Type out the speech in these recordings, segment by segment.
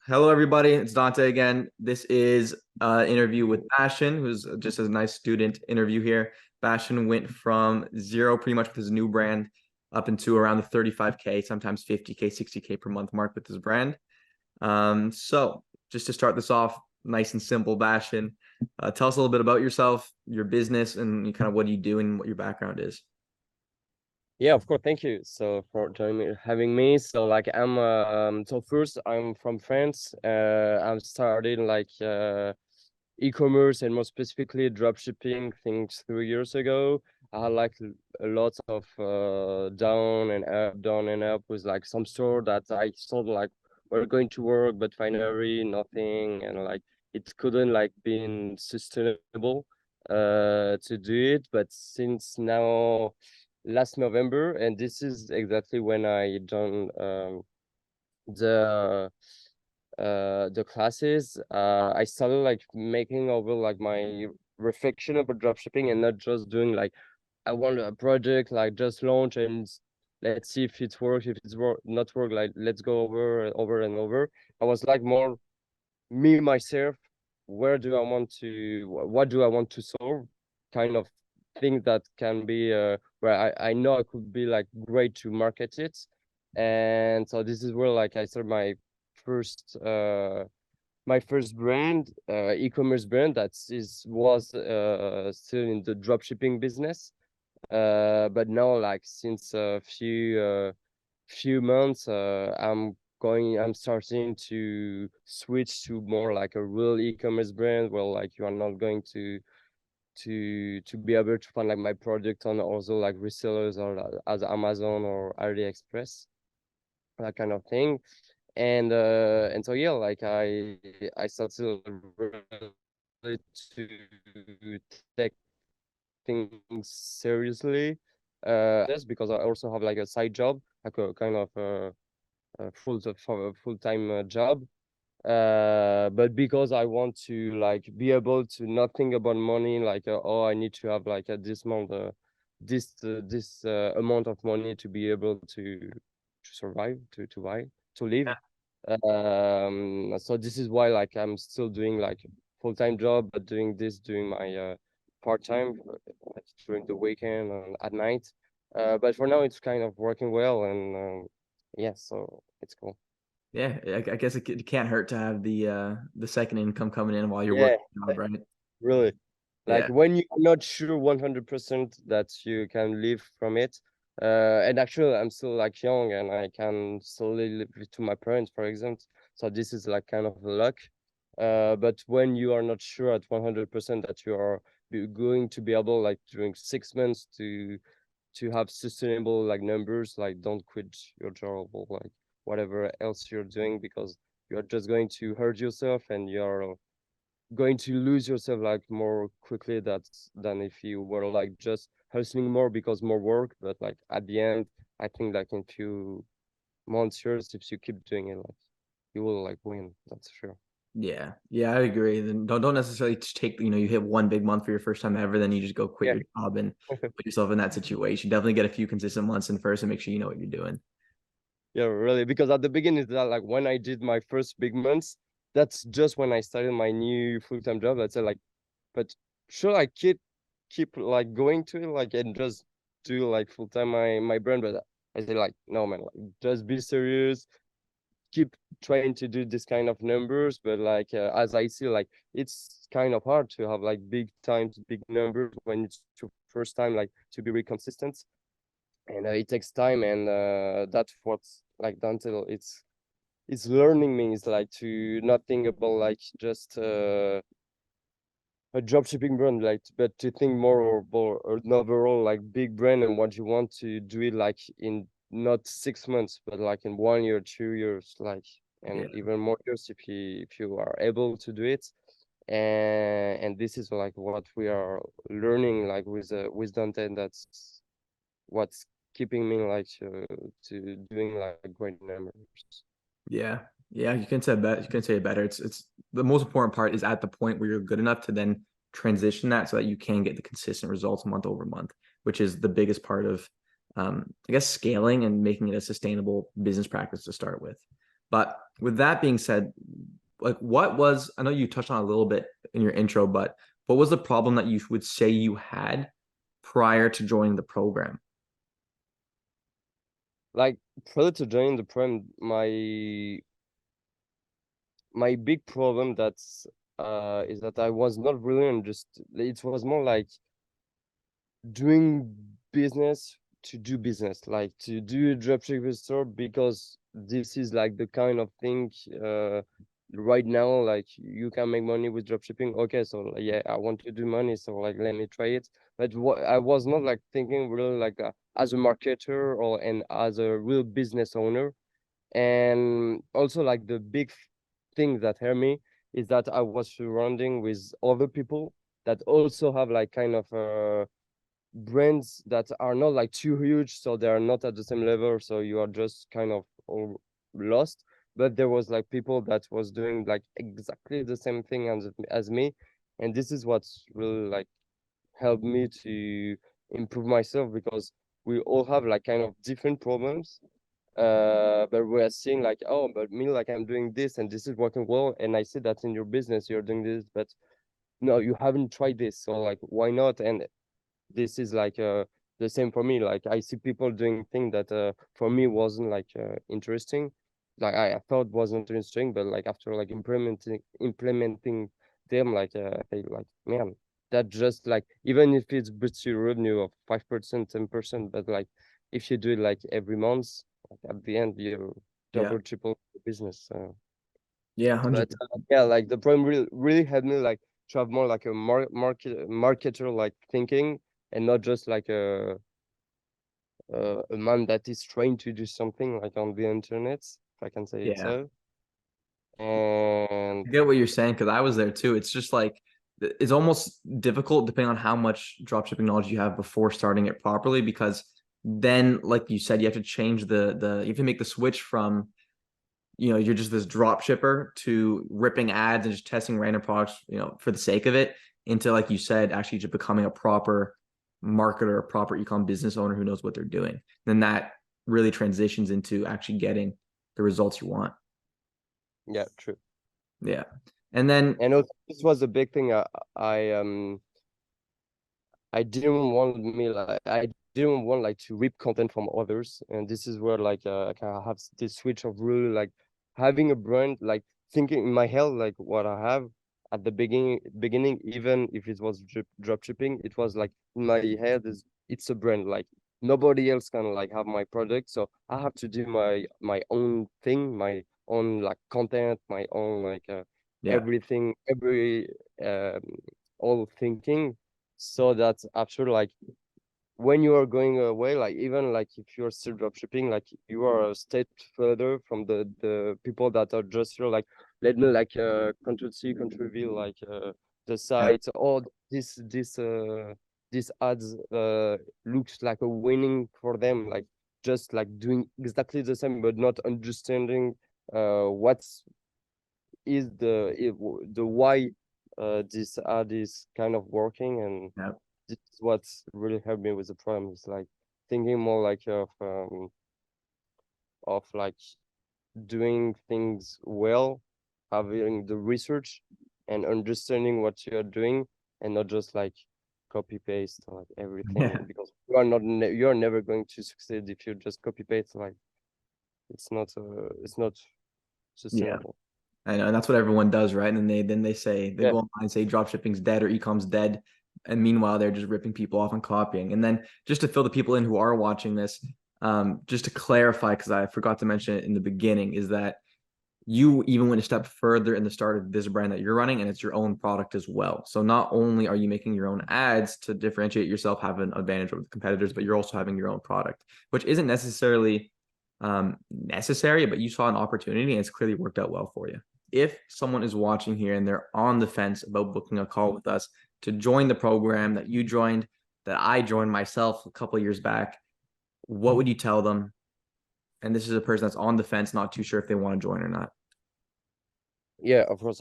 Hello, everybody. It's Dante again. This is an interview with Bastian, who's just a nice student interview here. Bastian went from zero pretty much with his new brand up into around the 35K, sometimes 50K, 60K per month mark with his brand. So just to start this off, nice and simple, Bastian, tell us a little bit about yourself, your business, and kind of what you do and what your background is. Yeah, of course. Thank you. So for joining me, having me. So like so first I'm from France. I'm starting e-commerce and more specifically drop shipping things 3 years ago. I had like a lot of down and up with like some store that I thought like were going to work, but finally nothing, and like it couldn't like been sustainable to do it. But since now last November, and this is exactly when I done the the classes. I started like making over like my reflection about dropshipping and not just doing like I want a project like just launch and let's see if it works. If it's not work, like let's go over and over. I was like more me myself. Where do I want to? What do I want to solve? Kind of thing that can be where I know I could be like great to market it. And so this is where like I started first uh my first brand, e-commerce brand that was still in the drop shipping business. But now like since a few months, I'm starting to switch to more like a real e-commerce brand where like you are not going to be able to find like my product on also like resellers or as Amazon or AliExpress, that kind of thing. And so yeah, like I started really to take things seriously. Just because I also have like a side job, like a kind of a full-time job. But because I want to like be able to not think about money, like oh, I need to have like this amount, this amount of money to be able to survive, to buy, to live. So this is why like I'm still doing like full-time job, but doing this during my part-time, like during the weekend and at night. But for now, it's kind of working well, and yeah, so it's cool. Yeah, I guess it can't hurt to have the second income coming in while you're Yeah, working a job, right? really. Like Yeah. when you're not sure 100% that you can live from it. And actually, I'm still like young and I can still live to my parents, for example. So this is like kind of luck. But when you are not sure at 100% that you are going to be able, like during 6 months, to have sustainable like numbers, like don't quit your job or like whatever else you're doing, because you're just going to hurt yourself and you're going to lose yourself like more quickly than if you were like just hustling more because more work. But like at the end, I think like in few months, years, if you keep doing it, like you will like win. That's sure. Yeah, I agree. Then don't necessarily take, you hit one big month for your first time ever, then you just go quit Yeah. your job and put yourself in that situation. Definitely get a few consistent months in first and make sure you know what you're doing. Yeah, really. Because at the beginning, that like when I did my first big months, that's just when I started my new full-time job. I said like, but should I keep like going to it like and just do like full-time my brand? But I said like, no man, like just be serious, keep trying to do this kind of numbers. But like as I see, like it's kind of hard to have like big numbers when it's your first time, like to be really consistent. And it takes time, and that's what's like until it's learning me is like to not think about like just a drop shipping brand, like, but to think more about an overall like big brand and what you want to do it like in not 6 months, but like in 1 year, 2 years, like, Yeah. and even more years if you are able to do it. And this is like what we are learning like with Dante, and that's what's keeping me like to doing like great numbers. Yeah. Yeah, you can say that. You can say it better. It's the most important part is at the point where you're good enough to then transition that so that you can get the consistent results month over month, which is the biggest part of I guess scaling and making it a sustainable business practice to start with. But with that being said, like what was, I know you touched on it a little bit in your intro, but what was the problem that you would say you had prior to joining the program? Like prior to joining the program, my big problem that's is that I was not really it was more like doing business to do business, like to do a dropshipping store because this is like the kind of thing right now, like you can make money with dropshipping. Okay, so like, yeah, I want to do money, so like let me try it. But what I was not like thinking really like as a marketer or and as a real business owner. And also like the big thing that hurt me is that I was surrounding with other people that also have like kind of brands that are not like too huge, so they are not at the same level, so you are just kind of all lost. But there was like people that was doing like exactly the same thing as me, and this is what's really like helped me to improve myself, because we all have like kind of different problems, but we're seeing like, oh, but me, like I'm doing this and this is working well, and I see that in your business you're doing this, but no, you haven't tried this, so like why not? And this is like the same for me. Like I see people doing things that for me wasn't like interesting, like I thought wasn't interesting, but like after like implementing them, like I think like, man, that just like, even if it's boosts your revenue of 5%, 10%, but like if you do it like every month, like at the end you Yeah. double triple the business. Yeah, But 100%. yeah, like the program really helped me like to have more like a marketer like thinking, and not just like a man that is trying to do something like on the internet, if I can say it Yeah. so. And I get what you're saying because I was there too. It's just like it's almost difficult depending on how much dropshipping knowledge you have before starting it properly because then, like you said, you have to change the you have to make the switch from, you're just this drop shipper to ripping ads and just testing random products, for the sake of it, into, like you said, actually just becoming a proper marketer, a proper ecom business owner who knows what they're doing. Then that really transitions into actually getting the results you want. yeah, true. Yeah. And then, And also, this was a big thing. I didn't want me like I didn't want like to rip content from others, and this is where like I kind of have this switch of really like having a brand, like thinking in my head like what I have at the beginning, even if it was drop shipping, it was like in my head is it's a brand, like nobody else can like have my product, so I have to do my own thing, my own like content, my own like yeah, everything, um all thinking, so that after like when you are going away, like even like if you're still drop shipping, like you are a step further from the people that are just here like, let me like control C, control V, like the yeah, site, or this ads looks like a winning for them, like just like doing exactly the same but not understanding what's is the why this ad is kind of working. And yeah, this is what's really helped me with the program, is like thinking more like of like doing things well, having the research and understanding what you are doing, and not just like copy paste like yeah, everything, because you are not you are never going to succeed if you just copy paste, like it's not yeah. sustainable. I know, and that's what everyone does, right? And then they say they Yeah. go online and say drop shipping's dead or ecom's dead, and meanwhile they're just ripping people off and copying. And then just to fill the people in who are watching this, just to clarify, because I forgot to mention it in the beginning, is that you even went a step further in the start of this brand that you're running, and it's your own product as well. So not only are you making your own ads to differentiate yourself, have an advantage over the competitors, but you're also having your own product, which isn't necessarily necessary, but you saw an opportunity and it's clearly worked out well for you. If someone is watching here and they're on the fence about booking a call with us to join the program that you joined, that I joined myself a couple of years back, what would you tell them? And this is a person that's on the fence, not too sure if they want to join or not. Yeah, of course.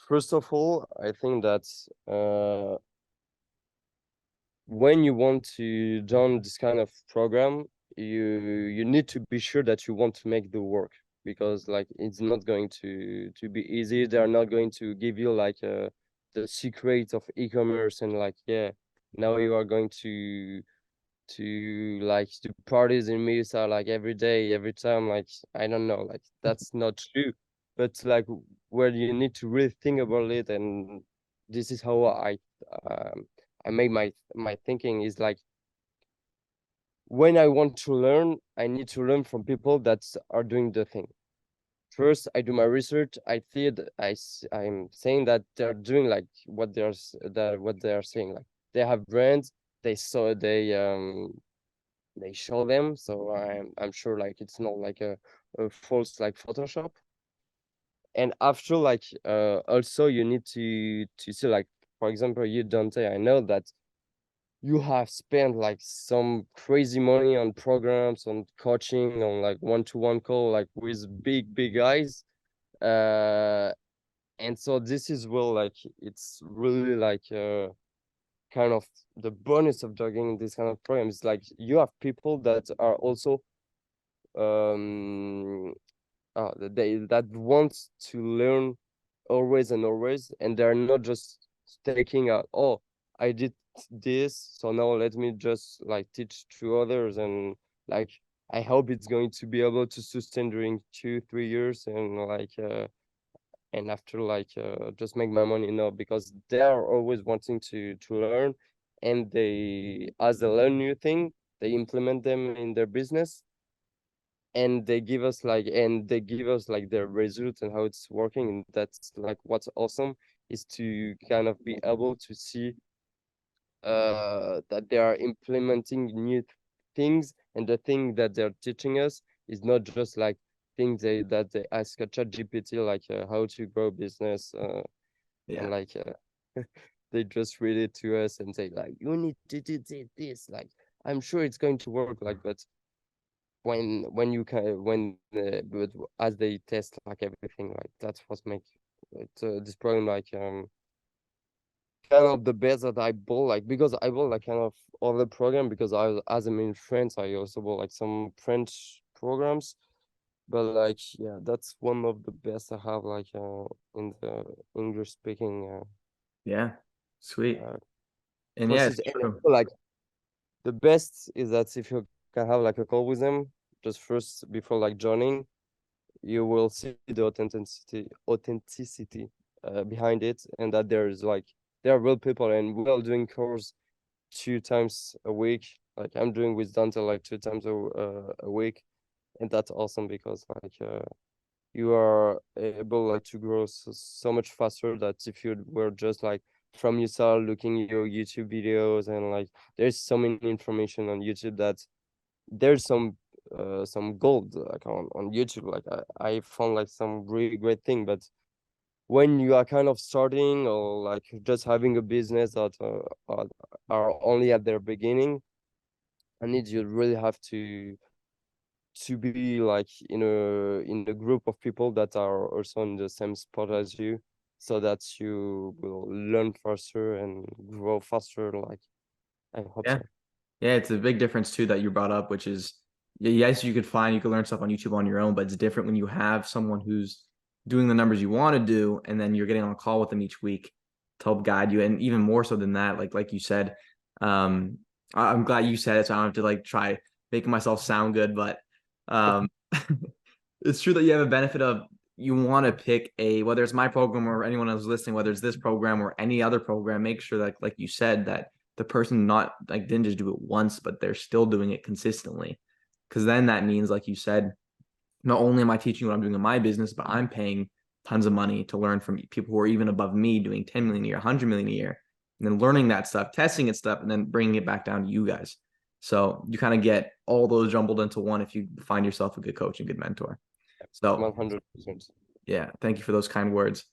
First of all, I think that when you want to join this kind of program, you need to be sure that you want to make the work. because like it's not going to be easy. They're not going to give you like the secret of e-commerce and like, yeah, now you are going to like do parties in Misa like every day, every time. Like, I don't know, like that's not true. But like where you need to really think about it, and this is how um, I made my thinking is like, when I want to learn, I need to learn from people that are doing the thing. First, I do my research. I see I'm saying that they're doing like what they are saying. Like, they have brands. They show them. So I'm sure like it's not like a false like Photoshop. And after like also you need to see like, for example, you, Dante, I know that you have spent like some crazy money on programs, on coaching, on like one-to-one call like with big guys. uh and so this is well like it's really like kind of the bonus of jogging this kind of programs. Like, you have people that are also um that wants to learn always and always, and they're not just taking out, oh, I did this, so now let me just like teach to others, and like I hope it's going to be able to sustain during 2-3 years, and like and after like just make my money. No, because they are always wanting to learn, and they, as they learn new thing, they implement them in their business, and they give us like their results and how it's working. And that's like what's awesome, is to kind of be able to see that they are implementing new things, and the thing that they're teaching us is not just like things that they ask a chat GPT, like how to grow business, and Yeah. like they just read it to us and say like, you need to do this, like I'm sure it's going to work, like. But when you can when but as they test like everything, like that's what makes it, this program like kind of the best that I bought, like, because I bought like kind of other program, because as I'm in France, I also bought like some French programs. But like, yeah, that's one of the best I have like in the English speaking Yeah. Sweet. uh And yeah, courses. it's And true. also, like, the best is that if you can have like a call with them just first before like joining, you will see the authenticity behind it, and that there's like, there are real people, and we are doing course 2 times a week. Like, I'm doing with Dante like 2 times a week, and that's awesome, because like you are able like to grow so much faster that if you were just like from yourself looking at your YouTube videos, and like there's so many information on YouTube that there's some gold like on YouTube. Like, I found like some really great thing. But when you are kind of starting, or like just having a business that are only at their beginning, I need you really have to be like in a group of people that are also in the same spot as you, so that you will learn faster and grow faster. Like, I hope Yeah. so. Yeah, it's a big difference too that you brought up, which is yes, you could learn stuff on YouTube on your own, but it's different when you have someone who's doing the numbers you want to do, and then you're getting on a call with them each week to help guide you. And even more so than that, like you said, um, I'm glad you said it, so I don't have to like try making myself sound good, but um, it's true that you have a benefit of, you want to pick a, whether it's my program or anyone else listening, whether it's this program or any other program, make sure that, like you said, that the person not like didn't just do it once, but they're still doing it consistently. Because then that means, like you said, not only am I teaching what I'm doing in my business, but I'm paying tons of money to learn from people who are even above me doing 10 million a year, 100 million a year, and then learning that stuff, testing it stuff, and then bringing it back down to you guys. So you kind of get all those jumbled into one if you find yourself a good coach and good mentor. So 100%. yeah, thank you for those kind words.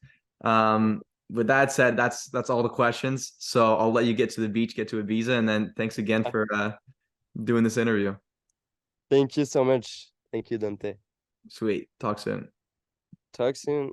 With that said, that's all the questions. So I'll let you get to the beach, get to Ibiza, and then thanks again for doing this interview. Thank you so much. Thank you, Dante. Sweet. Talk soon. Talk soon.